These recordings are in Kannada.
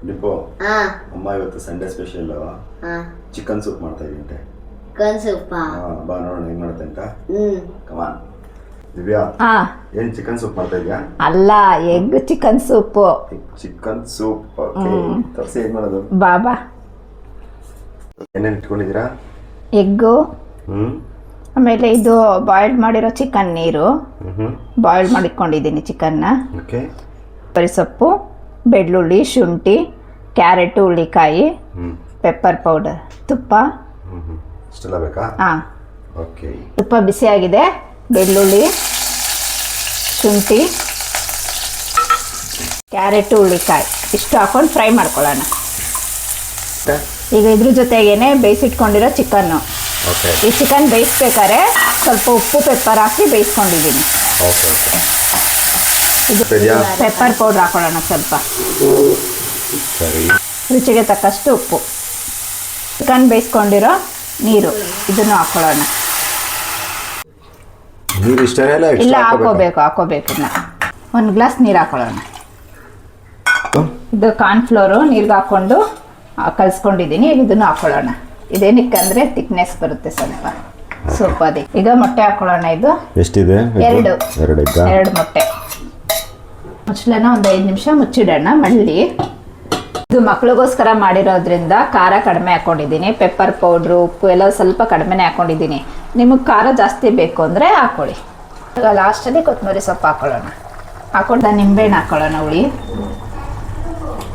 ಲಿಪೋ ಅಮ್ಮ ಇವತ್ತು ಸಂಡೇ ಸ್ಪೆಷಲ್ ಚಿಕನ್ ಸೂಪ್ ಮಾಡ್ತಾ ಇದೀನಿ. ಚಿಕನ್ ಸೂಪ್ ಬಾ ನೋಡೋಣ ಹೆಂಗ್ ಮಾಡುತ್ತೆ ಅಂತ. ಕಮಾನ್ ದಿವ್ಯಾ, ಏನ್ ಚಿಕನ್ ಸೂಪ್ ಮಾಡ್ತಾ ಇದೀಯಾ? ಅಲ್ಲ, egg chicken soup. Chicken soup ತರ್ಸಿ ಹೇಗ್ ಮಾಡೋದು? ಬಾಬಾ, ಏನೇನು ಇಟ್ಕೊಂಡಿದ್ದೀರಾ? ಎಗ್ಗು, ಆಮೇಲೆ ಇದು ಬಾಯ್ಲ್ ಮಾಡಿರೋ ಚಿಕನ್ ನೀರು, ಬಾಯ್ಲ್ ಮಾಡಿಕೊಂಡಿದ್ದೀನಿ ಚಿಕನ್ನ. ಓಕೆ. ಕೊತ್ತಂಬರಿ ಸೊಪ್ಪು, ಬೆಳ್ಳುಳ್ಳಿ, ಶುಂಠಿ, ಕ್ಯಾರೆಟು, ಹುಳ್ಳಿಕಾಯಿ, ಪೆಪ್ಪರ್ ಪೌಡರ್, ತುಪ್ಪ. ಇಷ್ಟೆಲ್ಲ ಬೇಕಾ? ಹಾಂ, ಓಕೆ. ತುಪ್ಪ ಬಿಸಿಯಾಗಿದೆ. ಬೆಳ್ಳುಳ್ಳಿ, ಶುಂಠಿ, ಕ್ಯಾರೆಟು, ಹುಳ್ಳಿಕಾಯಿ ಇಷ್ಟು ಹಾಕೊಂಡು ಫ್ರೈ ಮಾಡ್ಕೊಳ್ಳೋಣ. ಈಗ ಇದ್ರ ಜೊತೆಗೇನೆ ಬೇಯಿಸಿಟ್ಕೊಂಡಿರೋ ಚಿಕನ್ನು. ಓಕೆ. ಈ ಚಿಕನ್ ಬೇಯಿಸ್ಬೇಕಾದ್ರೆ ಸ್ವಲ್ಪ ಉಪ್ಪು ಪೆಪ್ಪರ್ ಹಾಕಿ ಬೇಯಿಸ್ಕೊಂಡಿದ್ದೀನಿ. Okay okay. ಇದು ಪೆಪ್ಪರ್ ಪೌಡ್ರ್ ಹಾಕೊಳ್ಳೋಣ ಸ್ವಲ್ಪ. ಸರಿ. ರುಚಿಗೆ ತಕ್ಕಷ್ಟು ಉಪ್ಪು, ಚಿಕನ್ ಬೇಯಿಸ್ಕೊಂಡಿರೋ ನೀರು ಇದನ್ನು ಹಾಕೊಳ್ಳೋಣ. ನೀರು ಇಷ್ಟನೇ ಇಲ್ಲ, ಹಾಕೋಬೇಕು. ಇನ್ನು 1 ಗ್ಲಾಸ್ ನೀರು ಹಾಕೊಳ್ಳೋಣ. ಇದು ಕಾರ್ನ್ಫ್ಲೋರು ನೀರಿಗೆ ಹಾಕ್ಕೊಂಡು ಕಲಿಸ್ಕೊಂಡಿದ್ದೀನಿ. ಈಗ ಇದನ್ನು ಹಾಕೊಳ್ಳೋಣ. ಇದೇನಕ್ಕೆ ಅಂದರೆ ಥಿಕ್ನೆಸ್ ಬರುತ್ತೆ ಸ್ವಲ್ಪ ಸೂಪ್. ಅದೇ ಈಗ ಮೊಟ್ಟೆ ಹಾಕೊಳ್ಳೋಣ. ಇದು ಎಷ್ಟಿದೆ? 2 ಮೊಟ್ಟೆ. ಮುಚ್ಚಲನ ಒಂದು 5 ನಿಮಿಷ ಮುಚ್ಚಿಡೋಣ. ಮಳ್ಳಿ ಇದು ಮಕ್ಳಿಗೋಸ್ಕರ ಮಾಡಿರೋದ್ರಿಂದ ಖಾರ ಕಡಿಮೆ ಹಾಕ್ಕೊಂಡಿದ್ದೀನಿ. ಪೆಪ್ಪರ್ ಪೌಡ್ರು, ಉಪ್ಪು ಎಲ್ಲ ಸ್ವಲ್ಪ ಕಡಿಮೆನೇ ಹಾಕ್ಕೊಂಡಿದ್ದೀನಿ. ನಿಮಗೆ ಖಾರ ಜಾಸ್ತಿ ಬೇಕು ಅಂದರೆ ಹಾಕ್ಕೊಳ್ಳಿ. ಈಗ ಲಾಸ್ಟಲ್ಲಿ ಕೊತ್ತಂಬರಿ ಸೊಪ್ಪು ಹಾಕ್ಕೊಳ್ಳೋಣ. ಹಾಕೊಂಡು ನಿಂಬೆಹಣ್ಣು ಹಾಕ್ಕೊಳ್ಳೋಣ. ಹುಳಿ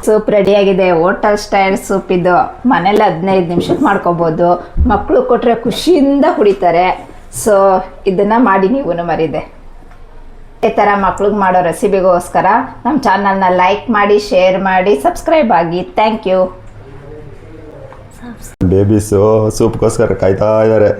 ಸೂಪ್ ರೆಡಿಯಾಗಿದೆ. ಹೋಟೆಲ್ ಸ್ಟೈಲ್ ಸೂಪ್ ಇದು. ಮನೇಲಿ 15 ನಿಮಿಷಕ್ಕೆ ಮಾಡ್ಕೊಬೋದು. ಮಕ್ಕಳು ಕೊಟ್ಟರೆ ಖುಷಿಯಿಂದ ಕುಡಿತಾರೆ. ಸೊ ಇದನ್ನು ಮಾಡಿ ನೀವು ಮರಿದೆ. ಈ ಥರ ಮಕ್ಳಿಗೆ ಮಾಡೋ ರೆಸಿಪಿಗೋಸ್ಕರ ನಮ್ಮ ಚಾನಲ್ನ ಲೈಕ್ ಮಾಡಿ, ಶೇರ್ ಮಾಡಿ, ಸಬ್ಸ್ಕ್ರೈಬ್ ಆಗಿ. Thank you. ಬೇಬೀಸು ಸೂಪ್ಗೋಸ್ಕರ ಕಾಯ್ತಾ ಇದ್ದಾರೆ.